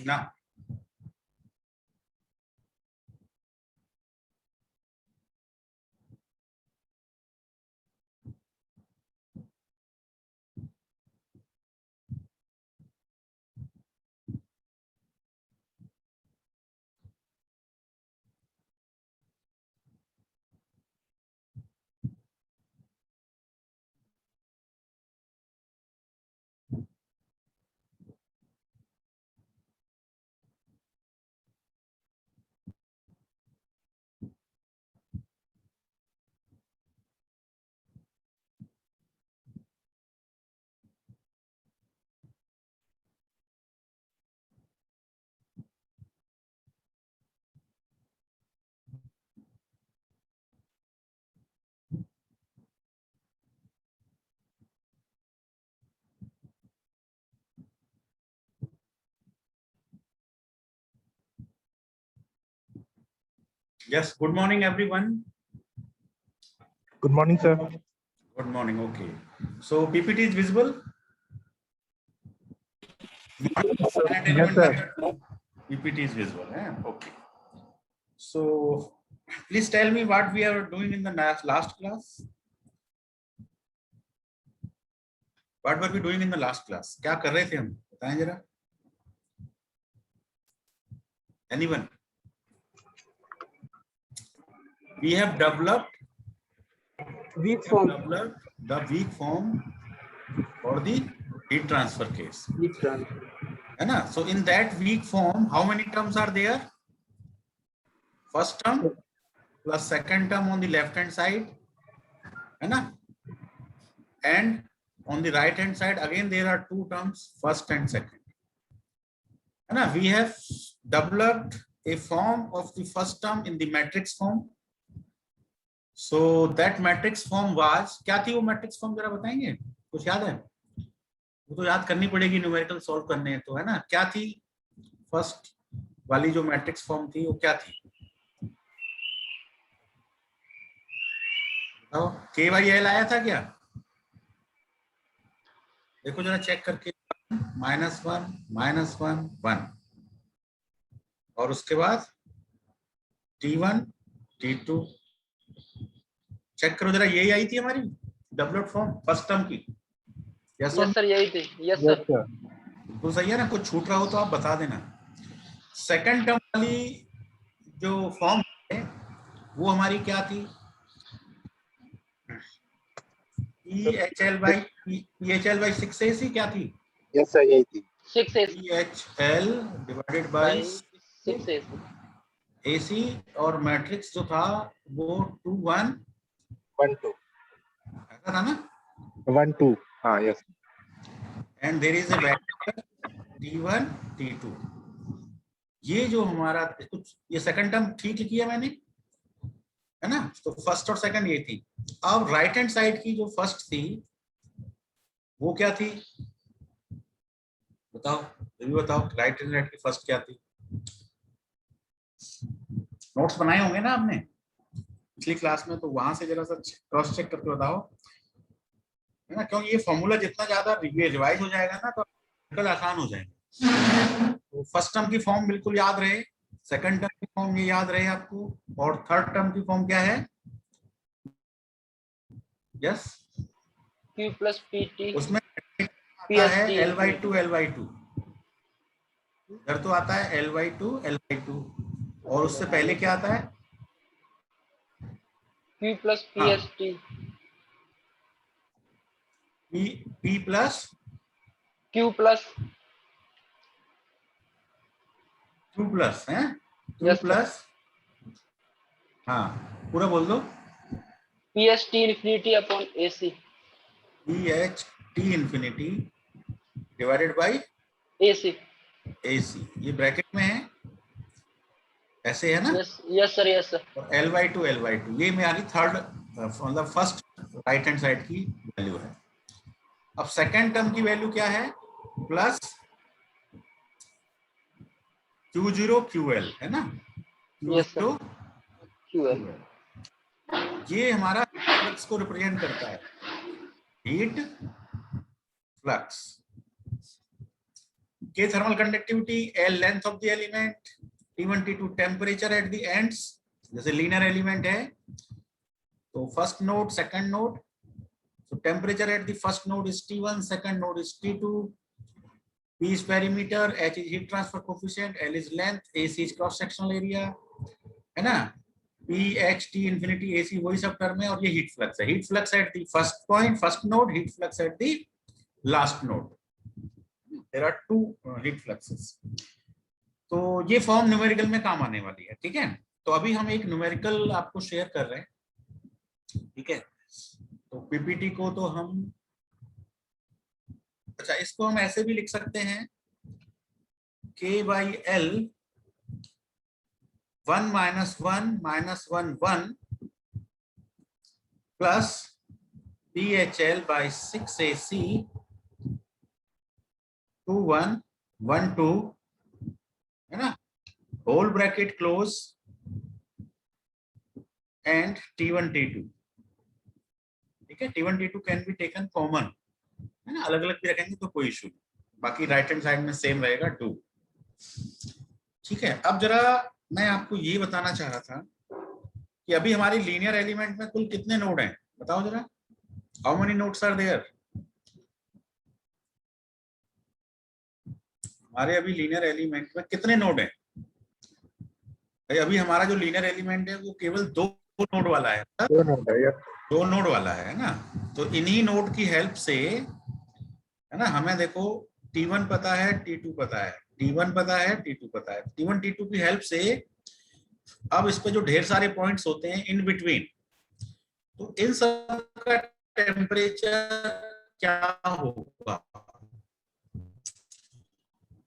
ना। Yes, good morning everyone. Good morning, sir. Good morning. Okay. So PPT is visible? Yes, sir. PPT is visible. Okay. So please tell me what we are doing in the last class. What were we doing in the last class? क्या कर रहे थे हम? बताएं जरा. Anyone? We have developed the weak form for the heat transfer case. है ना? So in that weak form, how many terms are there? First term plus second term on the left hand side, है ना? And on the right hand side again there are two terms, first and second. है ना? We have developed a form of the first term in the matrix form. So that matrix form was, क्या थी वो matrix form जरा बताएंगे? कुछ याद है? वो तो याद करनी पड़ेगी, न्यूमेरिकल सॉल्व करने हैं तो, है ना? क्या थी फर्स्ट वाली जो मैट्रिक्स फॉर्म थी वो क्या थी? KYL आया था क्या? देखो जरा चेक करके, -1 -1 1 और उसके बाद T1 T2 चेक करो जरा, यही आई थी हमारी डेवलप्ड फॉर्म फर्स्ट टर्म की. यस सर, यही थी. यस सर, बिल्कुल सही है ना. कुछ छूट रहा हो तो आप बता देना. सेकंड टर्म वाली जो फॉर्म है वो हमारी क्या थी? EHL by 6AC क्या थी? यस सर, यही थी. 6AC EHL divided by 6AC AC और मैट्रिक्स जो था वो 2 1 1 2 ऐसा था ना. 1 2. हाँ, yes. And there is a vector T1 T2. ये जो हमारा कुछ, ये सेकंड टर्म ठीक किया मैंने, है ना? तो फर्स्ट और सेकंड ये थी. अब राइट हैंड साइड की जो फर्स्ट थी वो क्या थी? बताओ, ये भी बताओ. राइट हैंड साइड की फर्स्ट क्या थी? नोट्स बनाए होंगे ना आपने पिछली क्लास में, तो वहां से जरा सा क्रॉस चेक करके बताओ, है ना? क्योंकि ये फॉर्मूला जितना ज्यादा रिवाइज हो जाएगा ना तो कल आसान हो जाएगा. तो फर्स्ट टर्म की फॉर्म बिल्कुल याद रहे, सेकंड टर्म की फॉर्म ये याद रहे आपको, और थर्ड टर्म की फॉर्म क्या है? यस, Q plus PT उसमें आता है L/2 L/2. इधर तो आता है L/2 L/2, और उससे पहले क्या आता है? Q plus PST P plus Q plus Q plus है, Q Yes, plus. हाँ, पूरा बोल दो. PST infinity upon AC EHT infinity divided by AC. ये ब्रैकेट में है, ऐसे है ना? Yes sir, yes sir. और L/2 L/2 ये मेरी थर्ड, मतलब फर्स्ट राइट हैंड साइड की वैल्यू है. अब सेकंड टर्म की वैल्यू क्या है? प्लस Q0 QL, है ना? Yes sir. Q0 QL. ये हमारा फ्लक्स को रिप्रेजेंट करता है, heat flux. K thermal conductivity, L length of the element, T1 T2 temperature at the ends. जैसे linear element है तो first node, second node. So temperature at the first node is T1, second node is T2. P is perimeter, H is heat transfer coefficient, L is length, AC is cross sectional area, है ना? P, H, T infinity, AC वही सब term है और ये heat flux है. Heat flux at the first point, first node, heat flux at the last node. There are two heat fluxes. तो ये फॉर्म न्यूमेरिकल में काम आने वाली है, ठीक है? तो अभी हम एक न्यूमेरिकल आपको शेयर कर रहे हैं, ठीक है? तो पीपीटी को तो हम, अच्छा इसको हम ऐसे भी लिख सकते हैं K by L 1 minus 1 minus 1 1 plus PHL by 6 AC 2 1 1 2 है ना, whole bracket close and T1 T2, ठीक है? T1 T2 can be taken common, है ना, अलग अलग भी रखेंगे तो कोई इशू नहीं, बाकी राइट हैंड साइड में सेम रहेगा 2, ठीक है? अब जरा मैं आपको ये बताना चाह रहा था कि अभी हमारी लीनियर एलिमेंट में कुल कितने नोड हैं, बताओ जरा, how many nodes are there? हमारे अभी लीनियर एलिमेंट में कितने नोड हैं? अभी हमारा जो लीनियर एलिमेंट है वो केवल 2 नोड वाला है, 2 नोड है यार, 2 नोड वाला है ना? तो इन्हीं नोड की हेल्प से, है ना, हमें देखो T1 पता है, T2 पता है, T1 पता है, T2 पता है, T1 T2 की हेल्प से अब इस पे जो ढेर सारे पॉइंट्स होते हैं इन बिटवीन, तो इन सब का टेम्परेचर क्या होगा?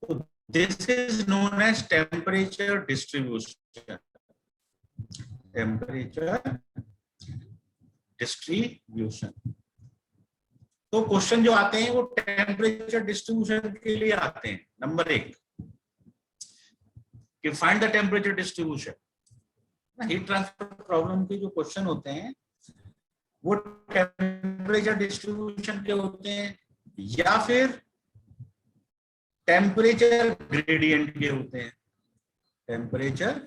तो this is known as temperature distribution, temperature distribution. तो क्वेश्चन जो आते हैं वो टेम्परेचर डिस्ट्रीब्यूशन के लिए आते हैं। नंबर 1 कि find the temperature distribution. Heat transfer problem के जो क्वेश्चन होते हैं वो टेम्परेचर डिस्ट्रीब्यूशन के होते हैं या फिर टेम्परेचर ग्रेडियंट के होते हैं। टेम्परेचर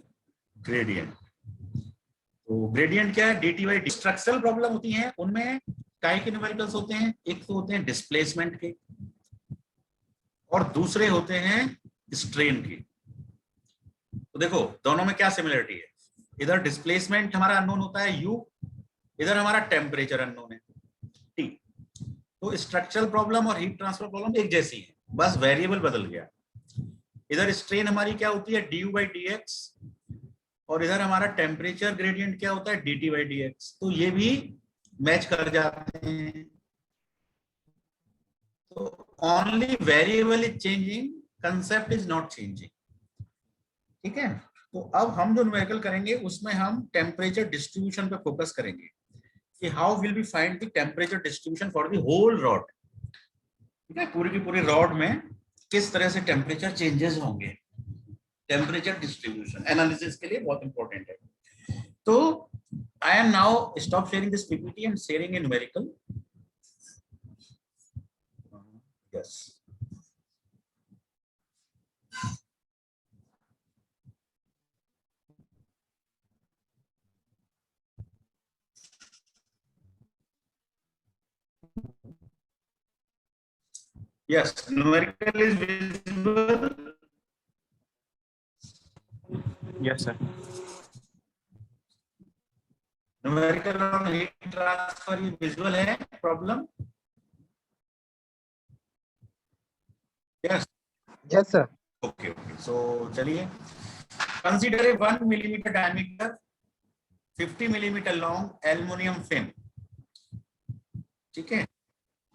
ग्रेडियंट, तो ग्रेडियंट क्या है? dt by D. Structural problem होती हैं उनमें काय के न्यूमेरिकल्स होते हैं, एक तो होते हैं डिस्प्लेसमेंट के और दूसरे होते हैं स्ट्रेन के। तो देखो दोनों में क्या सिमिलरिटी है, इधर डिस्प्लेसमेंट हमारा अननोन होता है u, इधर हमारा टेम्परेचर अननोन है t। तो स्ट्रक्चरल प्रॉब्लम और हीट ट्रांसफर प्रॉब्लम एक जैसी है, बस वेरिएबल बदल गया। इधर स्ट्रेन हमारी क्या होती है? du बाई dx, और इधर हमारा टेम्परेचर ग्रेडियंट क्या होता है? dt by dx। तो ये भी मैच कर जाते हैं। तो only variable is changing, concept is not changing. ठीक है, तो अब हम जो न्यूमेरिकल करेंगे उसमें हम टेम्परेचर डिस्ट्रीब्यूशन पे फोकस करेंगे कि how will be find the temperature distribution for the whole rod. ठीक है, पूरी की पूरी रॉड में किस तरह से टेम्परेचर चेंजेस होंगे, टेम्परेचर डिस्ट्रीब्यूशन एनालिसिस के लिए बहुत इंपॉर्टेंट है। तो I am now stop sharing this PPT and sharing a numerical. Yes. Yes, numerical is visible. yes sir, numerical और हीट ट्रांसफर ये विजुअल है problem. Yes yes sir, okay okay. So चलिए, consider a 1 millimetre diameter 50 millimetre long aluminium fin. ठीक है,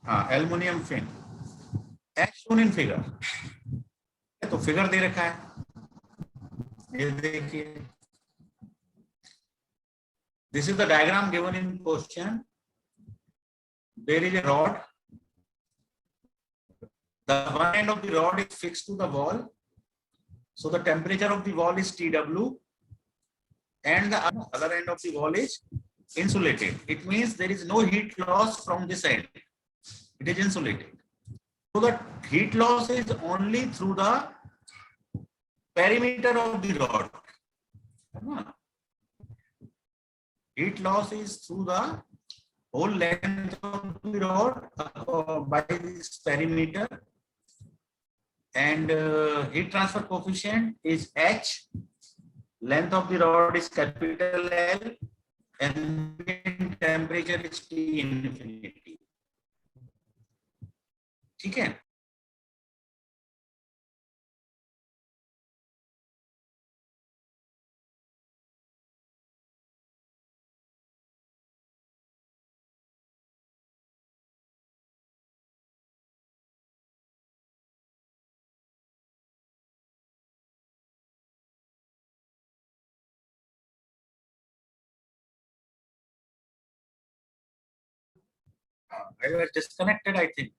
हाँ aluminium fin as shown in figure. तो figure दे रखा है, ये देखिए, this is the diagram given in question. There is a rod. The one end of the rod is fixed to the wall. So the temperature of the wall is TW and the other end of the wall is insulated. It means there is no heat loss from this end. It is insulated. So the heat loss is only through the perimeter of the rod. Heat loss is through the whole length of the rod by this perimeter, and heat transfer coefficient is H. Length of the rod is capital L, and temperature is T infinity. ठीक है? I was disconnected, I think.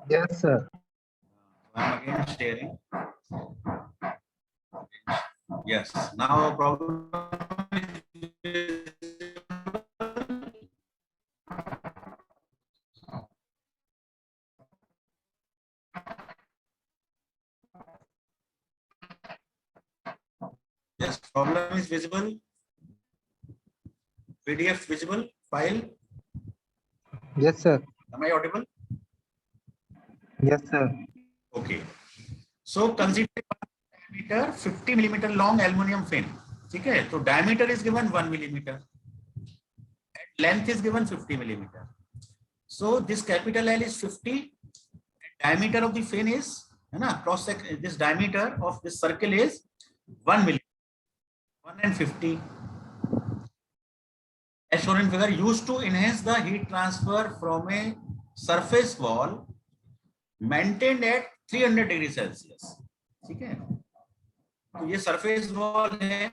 Yes, sir. I'm again sharing. Yes. Now problem is yes, problem is visible. PDF visible file. Yes, sir. Am I audible? Yes, sir. Okay. So consider diameter 50 millimeter long aluminum fin. ठीक है? So diameter is given 1 millimeter. And length is given 50 millimeter. So this capital L is 50. And diameter of the fin is, cross section. This diameter of this circle is 1 millimeter. 1 and 50. As shown in figure, used to enhance the heat transfer from a surface wall maintained at 300 degree Celsius. ठीक है? तो ये surface wall है,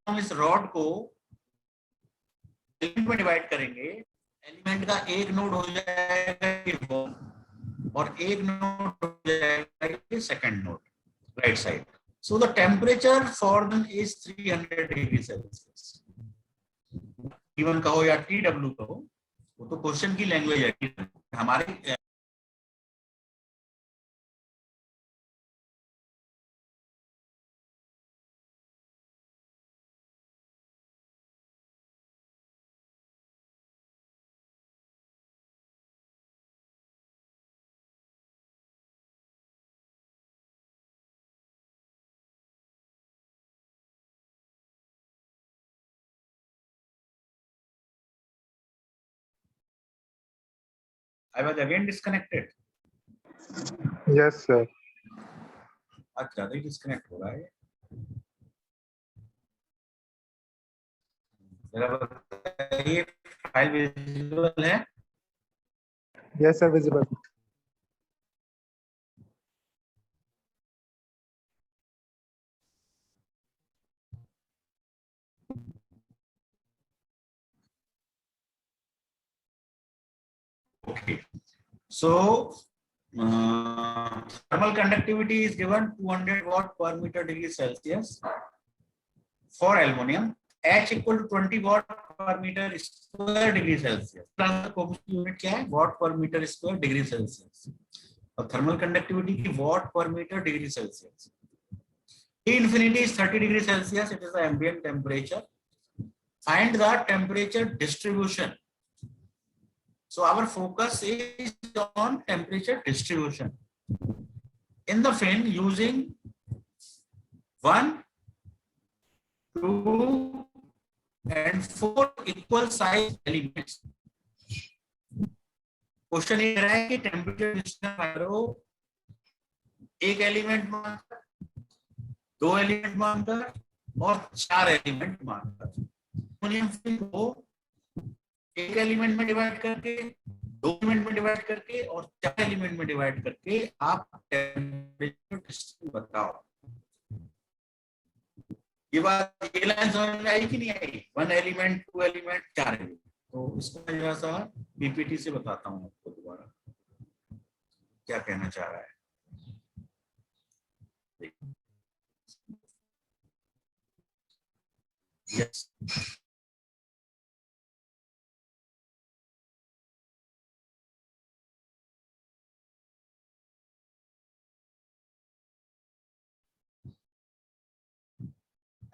हम इस rod को element में divide करेंगे, एलिमेंट का एक नोड हो जाएगा ये वॉल और एक नोड हो जाएगा ये second node right side. So the temperature for them is 300 degree Celsius. टी1 कहो या टीडब्ल्यू कहो, वो तो क्वेश्चन की लैंग्वेज है. हमारे I was again disconnected. Yes, sir. अच्छा, नहीं डिस्कनेक्ट हो रहा है. जरा बताइए, फाइल विजिबल है? Yes, sir. Visible. Okay. So thermal conductivity is given 200 watt per meter degree Celsius for aluminium. H equal to 20 watt per meter square degree Celsius. Unit क्या है? watt per meter square degree Celsius. और thermal conductivity की watt per meter degree Celsius. T infinity is 30 degree Celsius. It is the ambient temperature. Find the temperature distribution. So our focus is on temperature distribution in the fin using 1, 2, and 4 equal size elements. Question ये रहा है कि temperature distribution करो, एक element मानकर, 2 element मानकर और 4 element मानकर. एल्युमिनियम फिन को एक एलिमेंट में डिवाइड करके 2 एलिमेंट में डिवाइड करके और 4 एलिमेंट में डिवाइड करके आप टेम्परेचर डिस्ट्रीब्यूशन बताओ। ये बात, ये लाइन समझ में आई कि नहीं आई? 1 एलिमेंट, 2 एलिमेंट, 4 एलिमेंट। तो इसको मैं जरा सा पीपीटी से बताता हूँ आपको दोबारा क्या कहना चाह रहा है। Yes,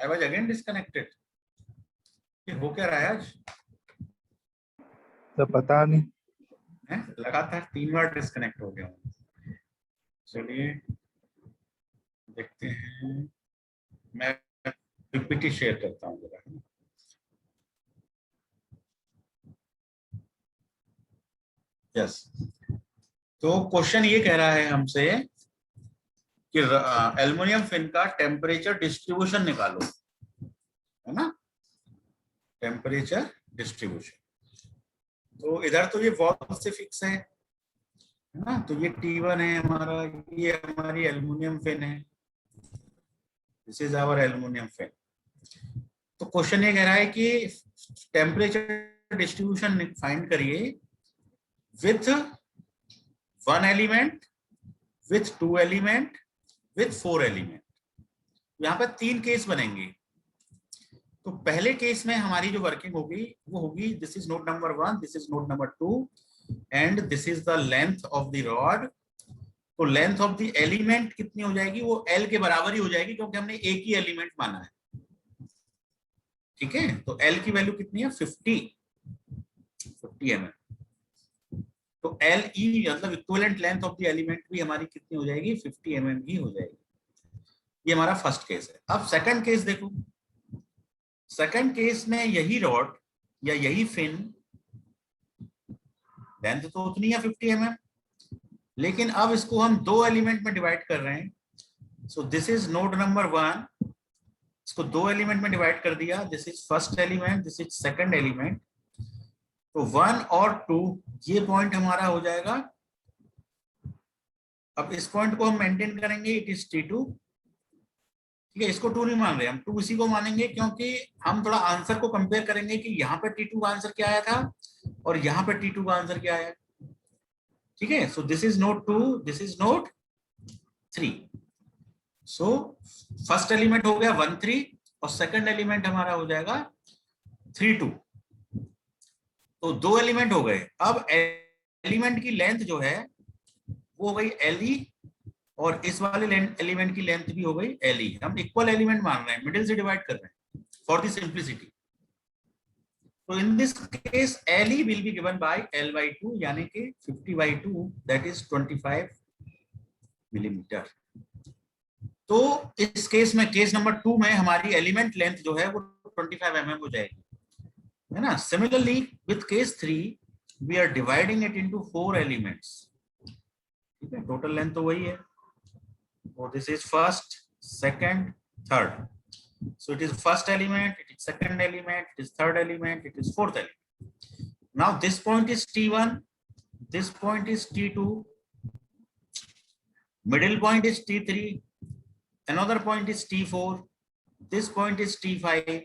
I was again disconnected। ये हो क्या रहा है आज? तो पता नहीं। है लगातार 3 बार डिस्कनेक्ट हो गया हूँ। चलिए देखते हैं, मैं पीपीटी शेयर करता हूँ जरा। यस, तो क्वेश्चन ये कह रहा है हमसे कि एल्युमिनियम फिन का टेम्परेचर डिस्ट्रीब्यूशन निकालो, है ना, टेम्परेचर डिस्ट्रीब्यूशन। तो इधर तो ये वॉल से फिक्स है ना, तो ये T1 है हमारा, ये हमारी एल्युमिनियम फिन है, this is our aluminium fin. तो क्वेश्चन ये कह रहा है कि टेम्परेचर डिस्ट्रीब्यूशन फाइंड करिए with 1 element, with 2 element, with 4 element. यहाँ पर 3 केस बनेंगे। तो पहले केस में हमारी जो वर्किंग होगी वो होगी, this is node number 1, this is node number 2 and this is the length of the rod. तो लेंथ ऑफ द एलिमेंट कितनी हो जाएगी? वो L के बराबर ही हो जाएगी, क्योंकि हमने एक ही एलिमेंट माना है। ठीक है, तो L की वैल्यू कितनी है? 50 mm। तो LE मतलब equivalent length of the element भी हमारी कितनी हो जाएगी? 50 mm ही हो जाएगी। ये हमारा फर्स्ट केस है। अब सेकंड केस देखो। सेकंड केस में यही रॉड या यही फिन, लेंथ तो उतनी है 50 mm, लेकिन अब इसको हम 2 एलिमेंट में डिवाइड कर रहे हैं। सो दिस इज नोड नंबर 1, इसको 2 एलिमेंट में डिवाइड कर दिया, this is first element, this is second element. तो 1 और 2 ये पॉइंट हमारा हो जाएगा। अब इस पॉइंट को हम मेंटेन करेंगे, इट इज T2। ठीक है, इसको 2 नहीं मान रहे हम, 2 इसी को मानेंगे, क्योंकि हम थोड़ा आंसर को कंपेयर करेंगे कि यहाँ पे T2 का आंसर क्या आया था और यहाँ पे T2 का आंसर क्या आया। ठीक है, सो this is node 2, this is node 3। So first element हो गया 1 3 और सेकंड एलिमेंट हमारा हो जाएगा 3 2। तो 2 एलिमेंट हो गए। अब एलिमेंट की लेंथ जो है वो हो गई LE और इस वाले एलिमेंट की लेंथ भी हो गई LE। हम इक्वल एलिमेंट मान रहे हैं, मिडिल से डिवाइड कर रहे हैं फॉर द सिंप्लिसिटी। तो in this case LE will be given by L/2 यानी कि 50/2 दैट इज 25 मिलीमीटर। तो इस केस में, केस नंबर 2 में हमारी एलिमेंट लेंथ जो है वो 25 mm हो जाएगी, है ना। Similarly with case 3 we are dividing it into 4 elements. ठीक है, टोटल लेंथ तो वही है। So this is first, second, third. So it is first element, it is second element, it is third element, it is fourth element. Now this point is T1, this point is T2, middle point is T3, another point is T4, this point is T5,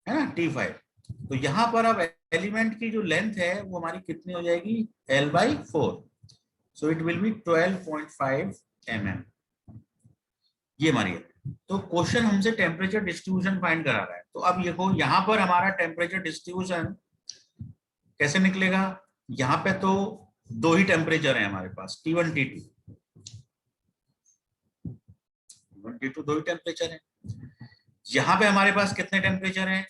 है ना, T5। तो यहाँ पर अब element की जो length है वो हमारी कितनी हो जाएगी? L/4। So it will be 12.5 mm। ये हमारी है। तो क्वेश्चन हमसे टेम्परेचर डिस्ट्रीब्यूशन फाइंड करा रहा है। तो अब देखो यहाँ पर हमारा टेम्परेचर डिस्ट्रीब्यूशन कैसे निकलेगा? यहाँ पे तो 2 ही टेम्परेचर है हमारे पास, T1 T2। T1 T2 2 ही टेम्परेचर है। यहाँ पे हमारे पास कितने टेम्परेचर हैं?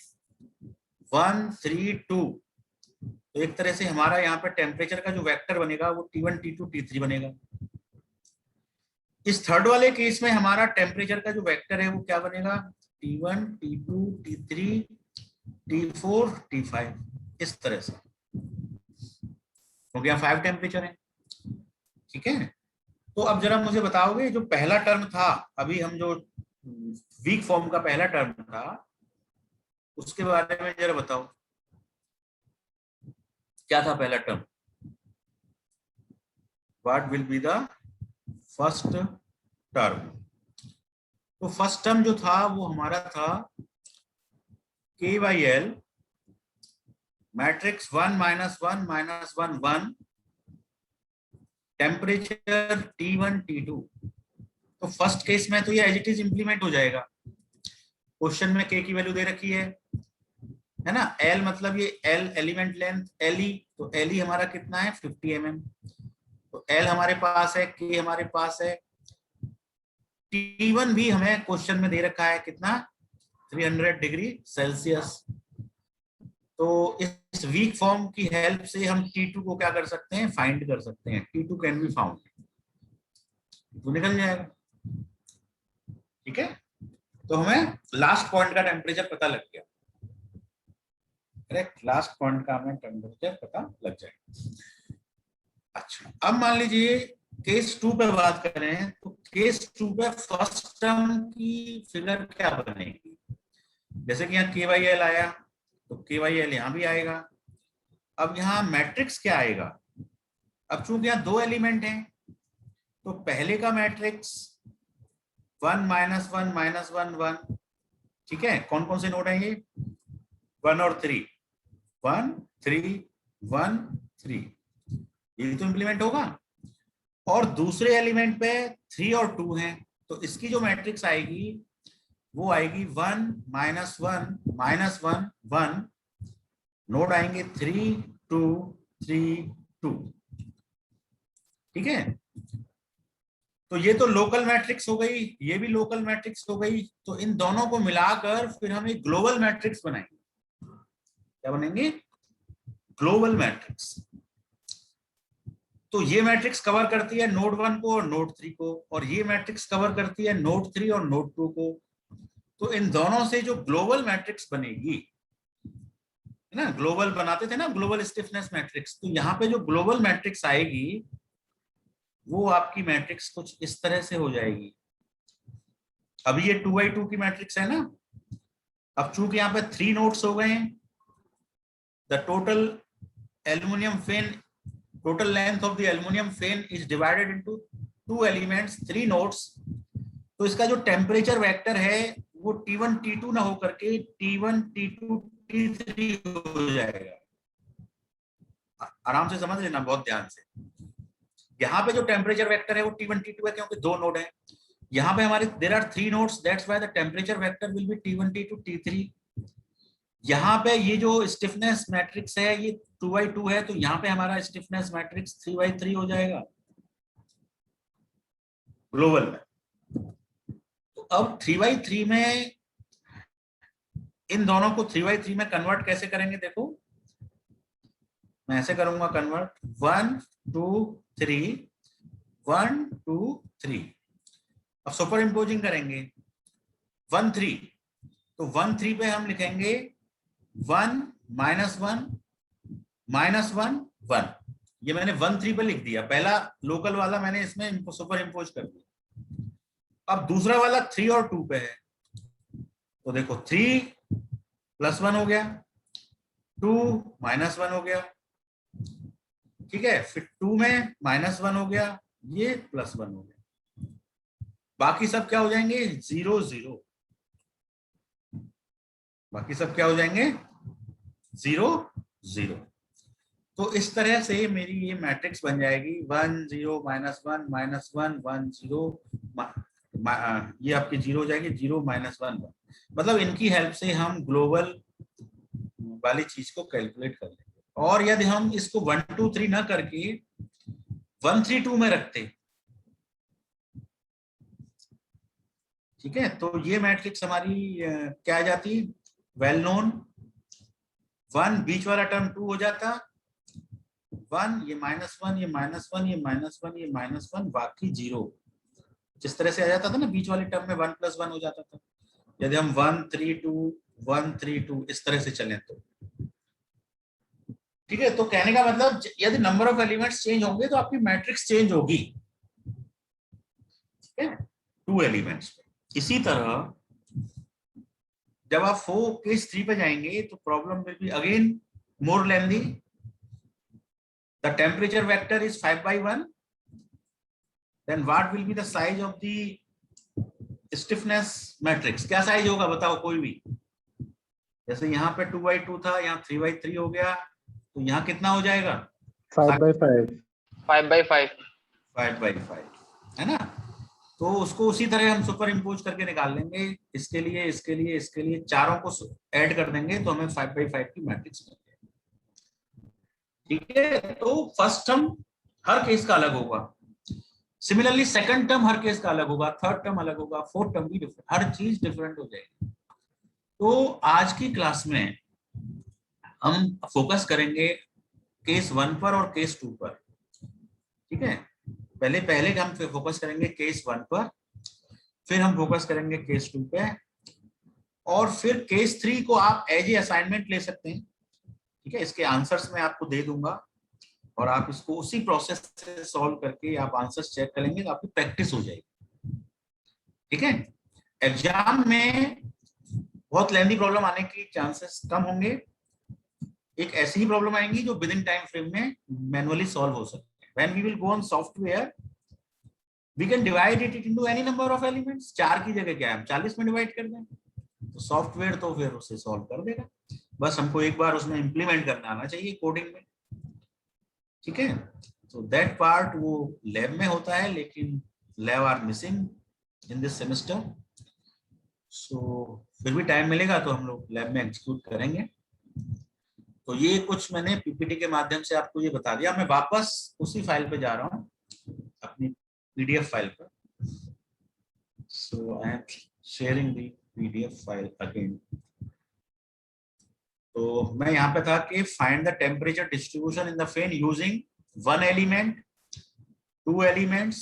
1 3 2। तो एक तरह से हमारा यहाँ पे टेम्परेचर का जो वेक्टर बनेगा वो T1 T2 T3 बनेगा। इस थर्ड वाले केस में हमारा टेम्परेचर का जो वेक्टर है वो क्या बनेगा? T1 T2 T3 T4 T5। इस तरह से हो गया, 5 टेम्परेचर है। ठीक है, तो अब जरा मुझे बताओगे, जो पहला टर्म था अभी, हम जो वीक फॉर्म का पहला टर्म था उसके बारे में जरा बताओ। क्या था पहला term? What will be the first term? तो फर्स्ट टर्म जो था वो हमारा था k/l matrix 1 -1 -1 1 temperature T1 T2। तो फर्स्ट केस में तो ये एज इट इज इंप्लीमेंट हो जाएगा। क्वेश्चन में k की वैल्यू दे रखी है ना। l मतलब ये l एलिमेंट लेंथ le, तो le हमारा कितना है 50 mm। तो l हमारे पास है, k हमारे पास है, T1 भी हमें क्वेश्चन में दे रखा है कितना 300 डिग्री सेल्सियस। तो इस वीक फॉर्म की हेल्प से हम T2 को क्या कर सकते हैं, फाइंड कर सकते हैं। T2 कैन बी फाउंड, तो निकल जाएगा। ठीक है, तो हमें लास्ट पॉइंट का टेम्परेचर पता लग गया। करेक्ट, लास्ट पॉइंट का हमें टेम्परेचर पता लग जाएगा। अच्छा, अब मान लीजिए केस 2 पे बात करें, तो केस 2 पे फर्स्ट टर्म की फिगर क्या बनेगी? जैसे कि यहाँ k/l आया, तो k/l यहाँ भी आएगा। अब यहाँ मैट्रिक्स क्या आएगा? अब चूंकि यहाँ 2 एलिमेंट हैं, तो पहले का मैट्रिक्स 1 -1 -1 1। ठीक है, कौन कौन से नोड हैं ये? 1 और 3, 1 3 1 3, ये तो इंप्लीमेंट होगा। और दूसरे एलिमेंट पे 3 और 2 हैं, तो इसकी जो मैट्रिक्स आएगी वो आएगी 1 -1 -1 1, नोड आएंगे 3 2 3 2। ठीक है, तो ये तो लोकल मैट्रिक्स हो गई, ये भी लोकल मैट्रिक्स हो गई। तो इन दोनों को मिलाकर फिर हम एक ग्लोबल मैट्रिक्स बनाएंगे। क्या बनेंगे? Global matrix. तो ये मैट्रिक्स कवर करती है नोड 1 को और नोड 3 को, और ये मैट्रिक्स कवर करती है नोड 3 और नोड 2 को। तो इन दोनों से जो ग्लोबल मैट्रिक्स बनेगी, है ना, ग्लोबल बनाते थे ना, ग्लोबल स्टिफनेस मैट्रिक्स, तो यहाँ पे जो ग्लोबल मैट्रिक्स आएगी वो आपकी मैट्रिक्स कुछ इस तरह से हो जाएगी। अभी ये 2x2 की मैट्रिक्स है ना, अब चूंकि यहाँ पे 3 नोड्स हो गए हैं, the total aluminium fan, total length of the aluminum fan is divided into 2 elements 3 nodes। तो इसका जो टेम्परेचर वेक्टर है वो T1 T2 ना होकर के T1 T2 T3 हो जाएगा। आराम से समझ लेना, बहुत ध्यान से। यहाँ पे जो टेम्परेचर वेक्टर है वो T1 T2 है, क्योंकि 2 नोड है। यहाँ पे हमारे there are 3 nodes, that's why the temperature vector will be T1 T2 T3। यहाँ पे ये जो स्टिफनेस मैट्रिक्स है ये 2x2 है, तो यहाँ पे हमारा स्टिफनेस मैट्रिक्स 3x3 हो जाएगा ग्लोबल में। तो अब 3x3 में इन दोनों को 3x3 में कन्वर्ट कैसे करेंगे? देखो, मैं ऐसे करूंगा कन्वर्ट, 1 2 3 1 2 3। अब सुपर इम्पोजिंग करेंगे 1 3, तो 1 3 पे हम लिखेंगे 1 -1 -1 1। ये मैंने 1 3 पे लिख दिया, पहला लोकल वाला मैंने इसमें सुपर इम्पोज कर दिया। अब दूसरा वाला 3 और 2 पे है, तो देखो 3 +1 हो गया, 2 -1 हो गया। ठीक है, फिर 2 में -1 हो गया, ये +1 हो गया। बाकी सब क्या हो जाएंगे? 0 0। बाकी सब क्या हो जाएंगे? 0 0। तो इस तरह से मेरी ये मैट्रिक्स बन जाएगी 1 0 -1 -1 1 0। ये आपकी 0 हो जाएगी, 0 -1 1। मतलब इनकी हेल्प से हम ग्लोबल वाली चीज को कैलकुलेट कर लेंगे। और यदि हम इसको 1 2 3 ना करके 1 3 2 में रखते, ठीक है, तो ये मैट्रिक्स हमारी क्या आ जाती? वेल नोन 1, बीच वाला टर्म 2 हो जाता, 1 ये -1 ये -1 ये -1 ये -1, बाकी 0। जिस तरह से आ जाता था ना बीच वाले टर्म में 1 + 1 हो जाता था। यदि हम 1 3 2 1 3 2 इस तरह से चलें तो ठीक है। तो कहने का मतलब यदि नंबर ऑफ एलिमेंट्स चेंज होंगे तो आपकी मैट्रिक्स चेंज होगी। ठीक है, 2 एलिमेंट्स। इसी तरह जब आप केस 3 पे जाएंगे तो problem will be again more lengthy. the temperature vector is 5/1, then what will be the size of the stiffness matrix? क्या साइज होगा बताओ कोई भी? जैसे यहाँ पे 2/2 था, यहाँ 3/3 हो गया, तो यहाँ कितना हो जाएगा? 5/5 5/5 5/5, है ना? तो उसको उसी तरह हम सुपर इम्पोज करके निकाल लेंगे, इसके लिए इसके लिए इसके लिए, चारों को ऐड कर देंगे तो हमें 5/5 की मैट्रिक्स मिल जाएगी। ठीक है, तो फर्स्ट टर्म हर केस का अलग होगा, सिमिलरली सेकंड टर्म हर केस का अलग होगा, थर्ड टर्म अलग होगा, फोर्थ टर्म भी डिफरेंट, हर चीज डिफरेंट हो जाएगी। तो आज की क्लास में हम फोकस करेंगे केस 1 पर और केस 2 पर। ठीक है, पहले हम फोकस करेंगे केस 1 पर, फिर हम फोकस करेंगे केस 2 पे, और फिर केस 3 को आप एज ए असाइनमेंट ले सकते हैं। ठीक है, इसके आंसर्स मैं आपको दे दूंगा और आप इसको उसी प्रोसेस से सॉल्व करके आप आंसर्स चेक करेंगे तो आपकी प्रैक्टिस हो जाएगी। ठीक है, एग्जाम में बहुत लेंथी प्रॉब्लम आने की चांसेस कम होंगे, एक ऐसी ही प्रॉब्लम आएंगी जो विद इन टाइम फ्रेम में मैनुअली सॉल्व हो सकती है। When we will go on software we can divide it into any number of elements, 4 की जगह क्या है हम 40 में डिवाइड कर दें, तो सॉफ्टवेयर तो फिर उसे सॉल्व कर देगा, बस हमको एक बार उसमें इंप्लीमेंट करना आना चाहिए कोडिंग में। ठीक है, तो दैट पार्ट वो लैब में होता है, लेकिन lab are missing in this semester, so फिर भी टाइम मिलेगा तो हम लोग लैब में एग्जीक्यूट करेंगे। तो ये कुछ मैंने पीपीटी के माध्यम से आपको ये बता दिया, मैं वापस उसी फाइल पे जा रहा हूँ, अपनी पीडीएफ फाइल पर। So I am sharing the PDF file again. तो मैं यहाँ पे था कि find the temperature distribution in the fin using 1 element, 2 elements,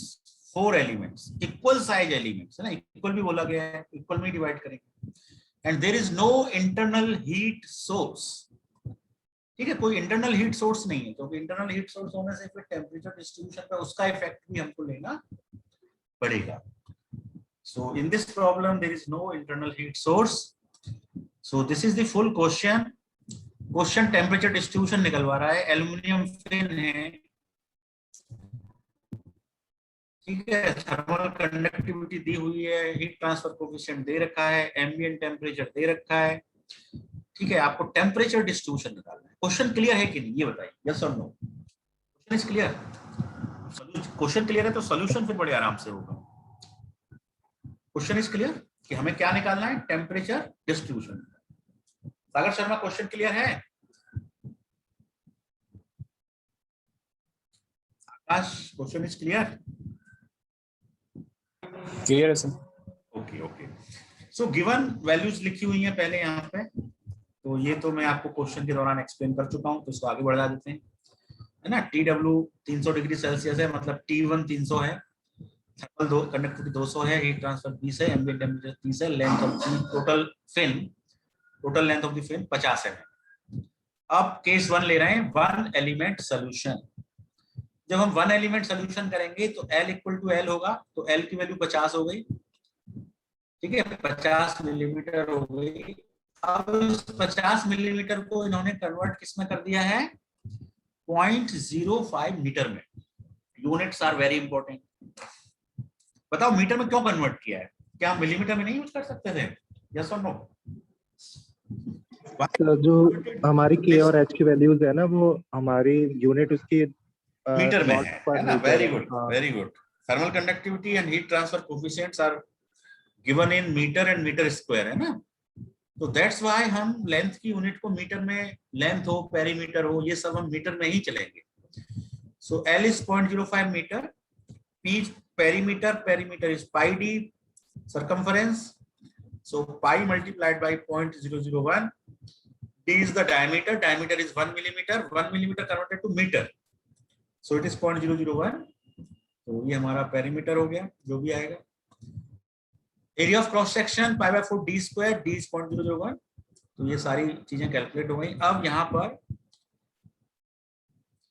4 elements, equal size elements, है ना, इक्वल भी बोला गया है, इक्वल में डिवाइड करेंगे, and there is no internal heat source. ठीक है, कोई इंटरनल हीट सोर्स नहीं है, क्योंकि इंटरनल हीट सोर्स होने से फिर टेम्परेचर डिस्ट्रीब्यूशन पे उसका इफेक्ट भी हमको लेना पड़ेगा। So in this problem there is no internal heat source, so this is the full question. Question temperature distribution निकलवा रहा है, एल्युमिनियम फिन है, ठीक है, थर्मल कंडक्टिविटी दी हुई है, हीट ट्रांसफर कोएफिशिएंट दे रखा है, एम्बिएंट टेम्परेचर दे रखा है। ठीक है, आपको टेम्परेचर डिस्ट्रीब्यूशन निकालना है। क्वेश्चन क्लियर है कि नहीं ये बताइए, यस और no? Question is clear? Question clear है तो सॉल्यूशन फिर बड़े आराम से होगा। क्वेश्चन इज क्लियर कि हमें क्या निकालना है? Temperature distribution. Sagar Sharma, question clear है? Akash, question is clear? Clear है sir. Okay okay, so given values लिखी हुई हैं पहले यहाँ पे, तो ये तो मैं आपको क्वेश्चन के दौरान एक्सप्लेन कर चुका हूँ, तो इसको आगे बढ़ा देते हैं, है ना। TW 300 डिग्री सेल्सियस है, मतलब T1 300 है, थर्मल कंडक्टिविटी 200 है, हीट ट्रांसफर 20 है, एम्बिएंट टेम्परेचर 30 है, length of the total film, total length of the film 50 है। अब केस 1 ले रहे हैं, 1 एलिमेंट सोल्यूशन। जब हम 1 एलिमेंट सोल्यूशन करेंगे तो L इक्वल टू L होगा, तो L की वैल्यू 50 हो गई, ठीक है, 50 मिलीमीटर हो गई। अब इस 50 मिलीमीटर को इन्होंने कन्वर्ट किसमें कर दिया है? 0.05 मीटर में। Units are very important. बताओ मीटर में क्यों कन्वर्ट किया है? क्या हम मिलीमीटर में नहीं यूज कर सकते थे? यस और नो? जो हमारी K और H की वैल्यूज है ना, वो हमारी यूनिट उसकी मीटर में है ना। वेरी गुड, हाँ। Very good. Thermal conductivity and heat transfer coefficients are given in metre and metre square, है ना। तो दैट्स व्हाई हम लेंथ की यूनिट को मीटर में, लेंथ हो, पेरीमीटर हो, ये सब हम मीटर में ही चलेंगे। So L is 0.05 metre, P perimeter, perimeter is pi d circumference, so pi multiplied by 0.001, d is the diameter, diameter is 1 millimeter, 1 millimeter converted to meter, so it is 0.001, तो ये हमारा पेरीमीटर हो गया जो भी आएगा। Area of cross section pi by 4 d square, d is 0.001, तो ये सारी चीजें कैलकुलेट हो गई। अब यहाँ पर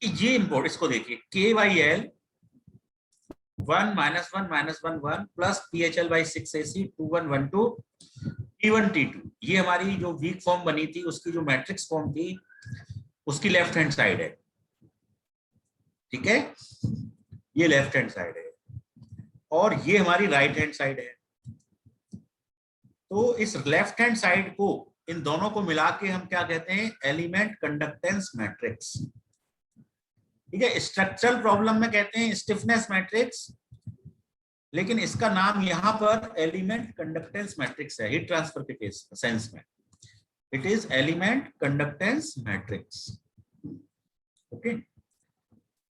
ये इंपोर्ट, इसको देखिए, K by L 1 minus 1 minus 1 1 plus PHL by 6AC 2112 T1 T2, ये हमारी जो वीक फॉर्म बनी थी उसकी जो मैट्रिक्स फॉर्म थी उसकी लेफ्ट हैंड साइड है। ठीक है, ये लेफ्ट हैंड साइड है और ये हमारी राइट हैंड साइड है। तो इस लेफ्ट हैंड साइड को, इन दोनों को मिला के हम क्या कहते हैं, एलिमेंट कंडक्टेंस मैट्रिक्स। ठीक है, स्ट्रक्चरल प्रॉब्लम में कहते हैं स्टिफनेस मैट्रिक्स, लेकिन इसका नाम यहां पर एलिमेंट कंडक्टेंस मैट्रिक्स है। हीट ट्रांसफर के केस सेंस में it is element conductance matrix. Okay,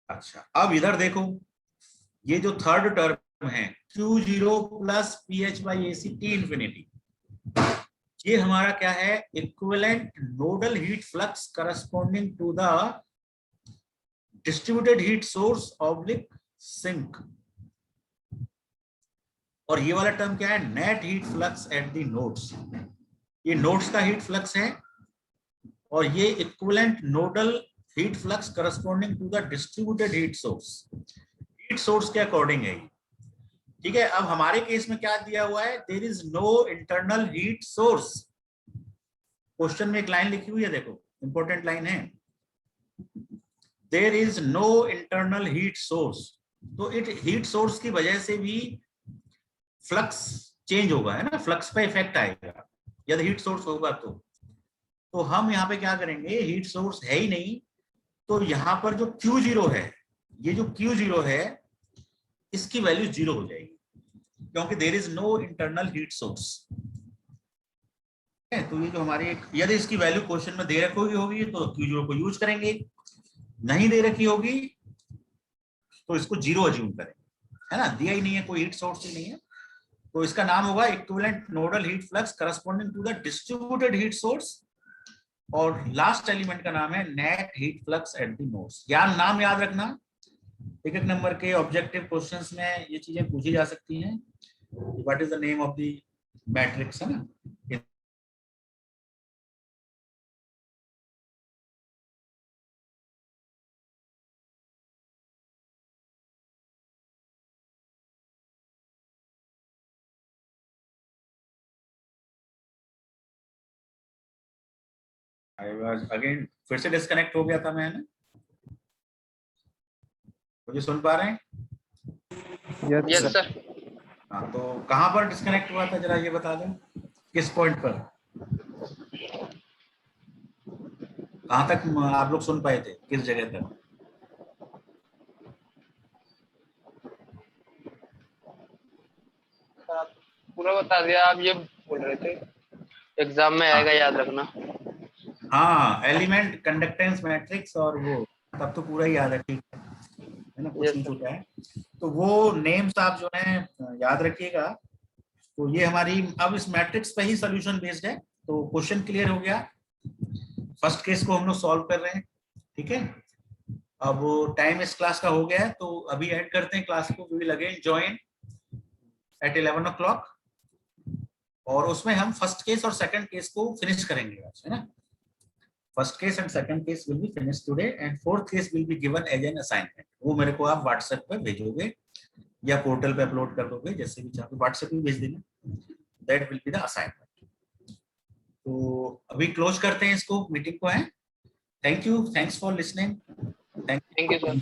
अच्छा अब इधर देखो, ये जो थर्ड टर्म है Q0 plus PH/AC T infinity, ये हमारा क्या है, equivalent nodal heat flux corresponding to the distributed heat source oblique sink. और ये वाला टर्म क्या है, net heat flux at the nodes. ये नोड्स का हीट फ्लक्स है और ये equivalent nodal heat flux corresponding to the distributed heat source, heat source के अकॉर्डिंग है। ठीक है, अब हमारे केस में क्या दिया हुआ है, there is no internal heat source. Question में एक लाइन लिखी हुई है, देखो इंपॉर्टेंट लाइन है, there is no internal heat source. तो इट हीट सोर्स की वजह से भी फ्लक्स चेंज होगा, है ना, फ्लक्स पे इफेक्ट आएगा यदि हीट सोर्स होगा तो हम यहाँ पे क्या करेंगे, हीट सोर्स है ही नहीं, तो यहाँ पर जो Q0 है, ये जो Q0 है इसकी वैल्यू 0 हो जाएगी, क्योंकि there is no internal heat source. तो ये जो हमारे, यदि इसकी वैल्यू क्वेश्चन में दे रखी होगी तो Q0 को यूज करेंगे, नहीं दे रखी होगी तो इसको 0 अज्यूम करेंगे, है ना, दिया ही नहीं है, कोई हीट सोर्स ही नहीं है, तो इसका नाम होगा equivalent nodal heat flux corresponding to the distributed heat source. और लास्ट एलिमेंट का नाम है net heat flux at the nodes. नाम याद रखना, एक एक नंबर के ऑब्जेक्टिव क्वेश्चंस में ये चीजें पूछी जा सकती हैं। What is the name of the matrix, है ना। आई वाज अगेन, फिर से डिस्कनेक्ट हो गया था मैं, ना, मुझे सुन पा रहे हैं? Yes sir. हाँ, तो कहाँ पर डिस्कनेक्ट हुआ था, जरा ये बता दें, किस पॉइंट पर, कहाँ तक आप लोग सुन पाए थे, किस जगह तक? पूरा बता दिया, आप ये बोल रहे थे एग्जाम में आएगा, याद रखना। हाँ, एलिमेंट कंडक्टेंस मैट्रिक्स, और वो तब तो पूरा ही याद है, ठीक है ना, कुछ नहीं छूटा है। तो वो नेम्स आप जो है याद रखिएगा। तो ये हमारी अब इस मैट्रिक्स पे ही सोल्यूशन बेस्ड है। तो क्वेश्चन क्लियर हो गया, फर्स्ट केस को हम लोग सॉल्व कर रहे हैं, ठीक है। अब टाइम इस क्लास का हो गया है, तो अभी एंड करते हैं क्लास को। We will again join at 11 o'clock, और उसमें हम फर्स्ट केस और सेकंड केस को फिनिश करेंगे आज, है ना। First case and second case will be finish today, and fourth case will be given as an assignment. वो मेरे को आप व्हाट्सएप पे भेजोगे या पोर्टल पे अपलोड कर दोगे, जैसे भी चाहो, व्हाट्सएप पे भेज देना, that will be the assignment. तो अभी क्लोज करते हैं इसको, मीटिंग को है। Thank you, thanks for listening, thank you sir.